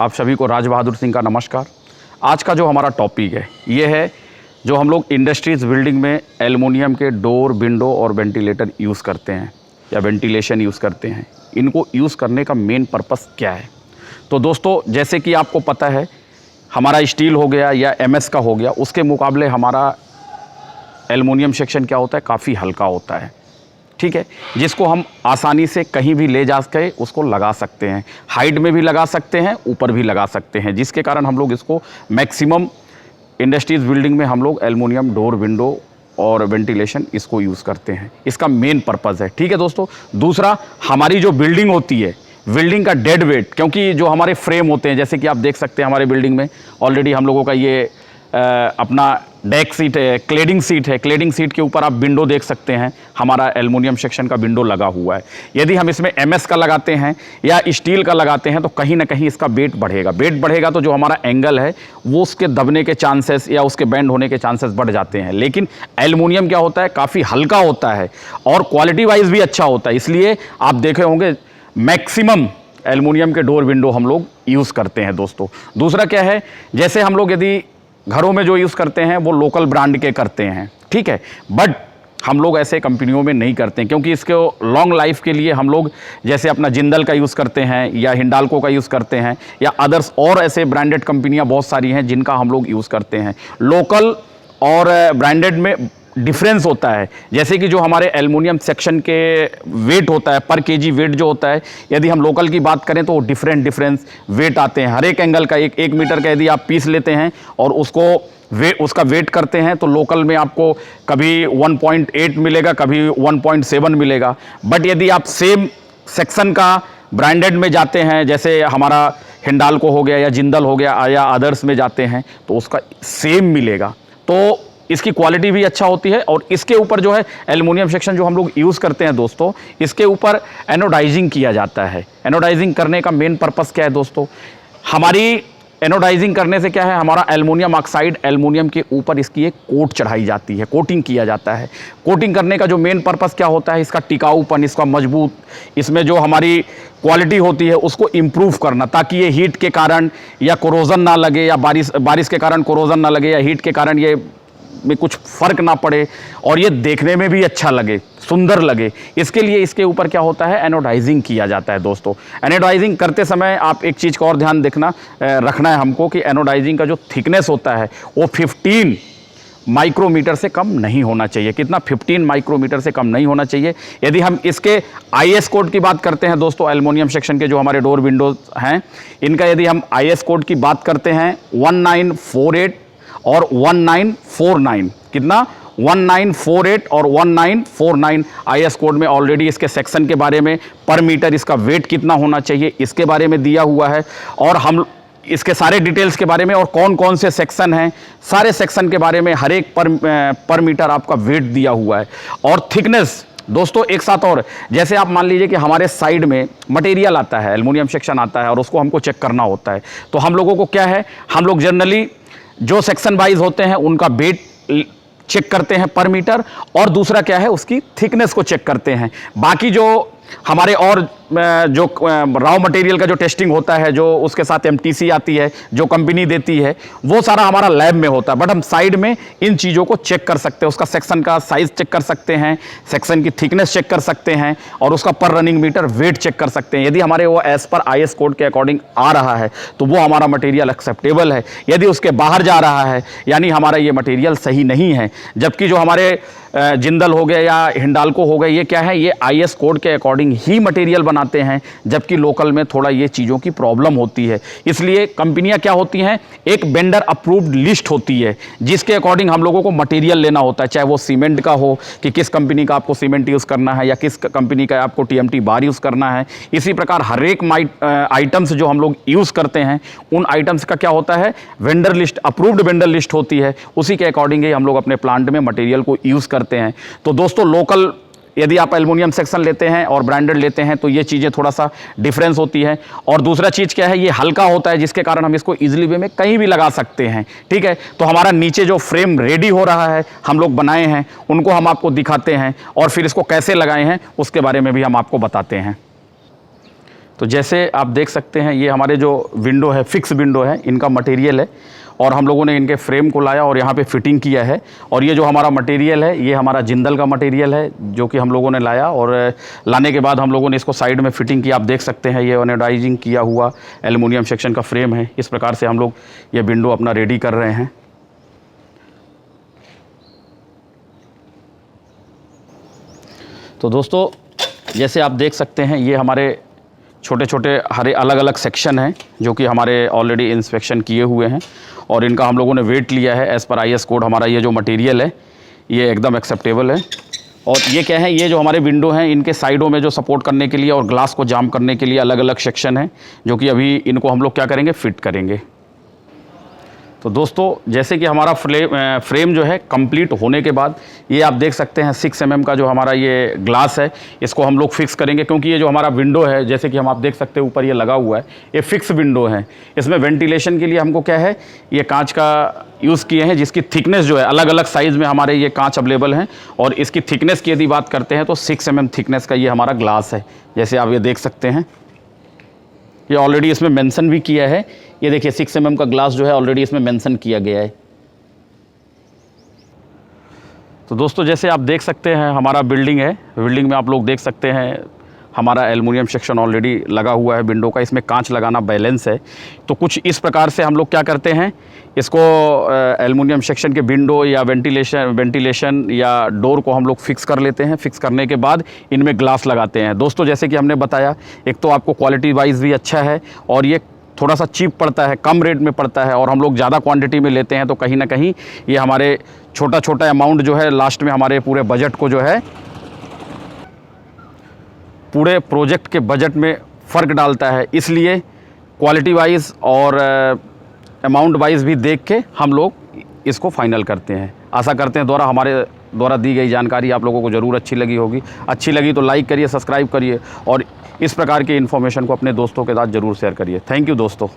आप सभी को राज बहादुर सिंह का नमस्कार। आज का जो हमारा टॉपिक है ये है जो हम लोग इंडस्ट्रीज़ बिल्डिंग में एल्युमिनियम के डोर, विंडो और वेंटिलेटर यूज़ करते हैं या वेंटिलेशन यूज़ करते हैं, इनको यूज़ करने का मेन पर्पस क्या है। तो दोस्तों, जैसे कि आपको पता है हमारा स्टील हो गया या एमएस का हो गया, उसके मुकाबले हमारा एल्युमिनियम सेक्शन क्या होता है, काफ़ी हल्का होता है, ठीक है, जिसको हम आसानी से कहीं भी ले जा के उसको लगा सकते हैं। हाइट में भी लगा सकते हैं, ऊपर भी लगा सकते हैं, जिसके कारण हम लोग इसको मैक्सिमम इंडस्ट्रीज़ बिल्डिंग में हम लोग एल्युमिनियम डोर, विंडो और वेंटिलेशन इसको यूज़ करते हैं। इसका मेन पर्पज़ है, ठीक है दोस्तों। दूसरा, हमारी जो बिल्डिंग होती है, बिल्डिंग का डेड वेट, क्योंकि जो हमारे फ्रेम होते हैं, जैसे कि आप देख सकते हैं हमारे बिल्डिंग में ऑलरेडी हम लोगों का ये अपना डेक सीट है, क्लेडिंग सीट है। क्लेडिंग सीट के ऊपर आप विंडो देख सकते हैं, हमारा एल्युमिनियम सेक्शन का विंडो लगा हुआ है। यदि हम इसमें एमएस का लगाते हैं या स्टील का लगाते हैं तो कहीं ना कहीं इसका वेट बढ़ेगा। वेट बढ़ेगा तो जो हमारा एंगल है वो उसके दबने के चांसेस या उसके बेंड होने के चांसेस बढ़ जाते हैं। लेकिन एल्युमिनियम क्या होता है, काफ़ी हल्का होता है और क्वालिटी वाइज भी अच्छा होता है, इसलिए आप देखे होंगे मैक्सिमम एल्युमिनियम के डोर, विंडो हम लोग यूज़ करते हैं दोस्तों। दूसरा क्या है, जैसे हम लोग यदि घरों में जो यूज़ करते हैं वो लोकल ब्रांड के करते हैं, ठीक है, बट हम लोग ऐसे कंपनियों में नहीं करते हैं, क्योंकि इसके लॉन्ग लाइफ के लिए हम लोग जैसे अपना जिंदल का यूज़ करते हैं या हिंडाल्को का यूज़ करते हैं या अदर्स और ऐसे ब्रांडेड कंपनियां बहुत सारी हैं जिनका हम लोग यूज़ करते हैं। लोकल और ब्रांडेड में डिफरेंस होता है, जैसे कि जो हमारे एल्युमिनियम सेक्शन के वेट होता है, पर केजी वेट जो होता है, यदि हम लोकल की बात करें तो डिफरेंस वेट आते हैं। हर एक एंगल का एक मीटर का यदि आप पीस लेते हैं और उसका वेट करते हैं तो लोकल में आपको कभी 1.8 मिलेगा, कभी 1.7 मिलेगा। बट यदि आप सेम सेक्शन का ब्रांडेड में जाते हैं, जैसे हमारा हिंडाल्को हो गया या जिंदल हो गया या अदर्स में जाते हैं, तो उसका सेम मिलेगा। तो इसकी क्वालिटी भी अच्छा होती है। और इसके ऊपर जो है एल्युमिनियम सेक्शन जो हम लोग यूज़ करते हैं दोस्तों, इसके ऊपर एनोडाइजिंग किया जाता है। एनोडाइजिंग करने का मेन पर्पस क्या है दोस्तों, हमारी एनोडाइजिंग करने से क्या है, हमारा एल्युमिनियम ऑक्साइड, एल्युमिनियम के ऊपर इसकी एक कोट चढ़ाई जाती है, कोटिंग किया जाता है। कोटिंग करने का जो मेन पर्पस क्या होता है, इसका टिकाऊपन, इसका मजबूत, इसमें जो हमारी क्वालिटी होती है उसको इम्प्रूव करना, ताकि ये हीट के कारण या कोरोजन ना लगे, या बारिश के कारण कोरोजन ना लगे, या हीट के कारण ये में कुछ फर्क ना पड़े और ये देखने में भी अच्छा लगे, सुंदर लगे। इसके लिए इसके ऊपर क्या होता है, एनोडाइजिंग किया जाता है दोस्तों। एनोडाइजिंग करते समय आप एक चीज़ का और ध्यान रखना है हमको कि एनोडाइजिंग का जो थिकनेस होता है वो 15 माइक्रोमीटर से कम नहीं होना चाहिए। कितना, 15 माइक्रोमीटर से कम नहीं होना चाहिए। यदि हम इसके आईएस कोड की बात करते हैं दोस्तों, एल्युमिनियम सेक्शन के जो हमारे डोर, विंडोज हैं, इनका यदि हम आईएस कोड की बात करते हैं 1948 और 1949, कितना, 1948 और 1949 आईएस कोड में ऑलरेडी इसके सेक्शन के बारे में, पर मीटर इसका वेट कितना होना चाहिए इसके बारे में दिया हुआ है। और हम इसके सारे डिटेल्स के बारे में और कौन कौन से सेक्शन हैं, सारे सेक्शन के बारे में हर एक पर मीटर आपका वेट दिया हुआ है। और थिकनेस दोस्तों एक साथ, और जैसे आप मान लीजिए कि हमारे साइड में मटेरियल आता है, एल्युमिनियम सेक्शन आता है और उसको हमको चेक करना होता है, तो हम लोगों को क्या है, हम लोग जनरली जो सेक्शन वाइज होते हैं उनका वेट चेक करते हैं पर मीटर, और दूसरा क्या है, उसकी थिकनेस को चेक करते हैं। बाकी जो हमारे और जो रॉ मटेरियल का जो टेस्टिंग होता है, जो उसके साथ एमटीसी आती है, जो कंपनी देती है, वो सारा हमारा लैब में होता है। बट हम साइड में इन चीज़ों को चेक कर सकते हैं, उसका सेक्शन का साइज़ चेक कर सकते हैं, सेक्शन की थिकनेस चेक कर सकते हैं और उसका पर रनिंग मीटर वेट चेक कर सकते हैं। यदि हमारे वो एज़ पर आईएस कोड के अकॉर्डिंग आ रहा है तो वो हमारा मटेरियल एक्सेप्टेबल है। यदि उसके बाहर जा रहा है यानी हमारा ये मटेरियल सही नहीं है। जबकि जो हमारे जिंदल हो गया या हिंडाल्को हो गया, ये क्या है, ये आईएस कोड के अकॉर्डिंग ही मटेरियल बनाते हैं, जबकि लोकल में थोड़ा ये चीज़ों की प्रॉब्लम होती है। इसलिए कंपनियां क्या होती हैं, एक वेंडर अप्रूव्ड लिस्ट होती है जिसके अकॉर्डिंग हम लोगों को मटेरियल लेना होता है, चाहे वो सीमेंट का हो कि किस कंपनी का आपको सीमेंट यूज़ करना है या किस कंपनी का आपको टीएमटी बार यूज़ करना है। इसी प्रकार हर एक आइटम्स जो हम लोग यूज़ करते हैं उन आइटम्स का क्या होता है, vendor list, approved vendor list होती है, उसी के अकॉर्डिंग ही हम लोग अपने प्लांट में मटेरियल को यूज़ करते हैं। तो दोस्तों लोकल यदि आप एल्युमिनियम सेक्शन लेते हैं और ब्रांडेड लेते हैं तो ये चीज़ें थोड़ा सा डिफरेंस होती है। और दूसरा चीज़ क्या है, ये हल्का होता है जिसके कारण हम इसको इजीली वे में कहीं भी लगा सकते हैं, ठीक है। तो हमारा नीचे जो फ्रेम रेडी हो रहा है, हम लोग बनाए हैं, उनको हम आपको दिखाते हैं और फिर इसको कैसे लगाए हैं उसके बारे में भी हम आपको बताते हैं। तो जैसे आप देख सकते हैं ये हमारे जो विंडो है, फिक्स विंडो है, इनका मटेरियल है और हम लोगों ने इनके फ्रेम को लाया और यहाँ पे फिटिंग किया है। और ये जो हमारा मटेरियल है ये हमारा जिंदल का मटेरियल है जो कि हम लोगों ने लाया और लाने के बाद हम लोगों ने इसको साइड में फिटिंग किया। आप देख सकते हैं ये ऑनेडाइजिंग किया हुआ एल्युमिनियम सेक्शन का फ्रेम है। इस प्रकार से हम लोग ये विंडो अपना रेडी कर रहे हैं। तो दोस्तों जैसे आप देख सकते हैं ये हमारे छोटे छोटे हरे अलग अलग सेक्शन हैं जो कि हमारे ऑलरेडी इंस्पेक्शन किए हुए हैं और इनका हम लोगों ने वेट लिया है एज़ पर IS कोड। हमारा ये जो मटेरियल है ये एकदम एक्सेप्टेबल है। और ये क्या है, ये जो हमारे विंडो हैं इनके साइडों में जो सपोर्ट करने के लिए और ग्लास को जाम करने के लिए अलग अलग सेक्शन है जो कि अभी इनको हम लोग क्या करेंगे, फिट करेंगे। तो दोस्तों जैसे कि हमारा फ्रेम जो है कंप्लीट होने के बाद ये आप देख सकते हैं 6 mm का जो हमारा ये ग्लास है इसको हम लोग फिक्स करेंगे, क्योंकि ये जो हमारा विंडो है जैसे कि हम आप देख सकते हैं ऊपर ये लगा हुआ है, ये फिक्स विंडो है। इसमें वेंटिलेशन के लिए हमको क्या है, ये कांच का यूज़ किए हैं जिसकी थिकनेस जो है अलग अलग साइज़ में हमारे ये कांच अवेलेबल हैं। और इसकी थिकनेस की यदि बात करते हैं तो 6 mm थिकनेस का ये हमारा ग्लास है। जैसे आप ये देख सकते हैं ये ऑलरेडी इसमें मेंशन भी किया है। ये देखिए 6 mm का ग्लास जो है ऑलरेडी इसमें मेंशन किया गया है। तो दोस्तों जैसे आप देख सकते हैं हमारा बिल्डिंग है, बिल्डिंग में आप लोग देख सकते हैं हमारा एल्युमिनियम सेक्शन ऑलरेडी लगा हुआ है विंडो का। इसमें कांच लगाना बैलेंस है। तो कुछ इस प्रकार से हम लोग क्या करते हैं, इसको एल्युमिनियम सेक्शन के विंडो या वेंटिलेशन या डोर को हम लोग फिक्स कर लेते हैं। फिक्स करने के बाद इनमें ग्लास लगाते हैं। दोस्तों जैसे कि हमने बताया, एक तो आपको क्वालिटी वाइज भी अच्छा है और ये थोड़ा सा चीप पड़ता है, कम रेट में पड़ता है और हम लोग ज़्यादा क्वांटिटी में लेते हैं तो कहीं ना कहीं ये हमारे छोटा छोटा अमाउंट जो है लास्ट में हमारे पूरे बजट को जो है, पूरे प्रोजेक्ट के बजट में फ़र्क डालता है। इसलिए क्वालिटी वाइज और अमाउंट वाइज भी देख के हम लोग इसको फाइनल करते हैं। आशा करते हैं हमारे द्वारा दी गई जानकारी आप लोगों को ज़रूर अच्छी लगी होगी। अच्छी लगी तो लाइक करिए, सब्सक्राइब करिए और इस प्रकार के इन्फॉर्मेशन को अपने दोस्तों के साथ ज़रूर शेयर करिए। थैंक यू दोस्तों।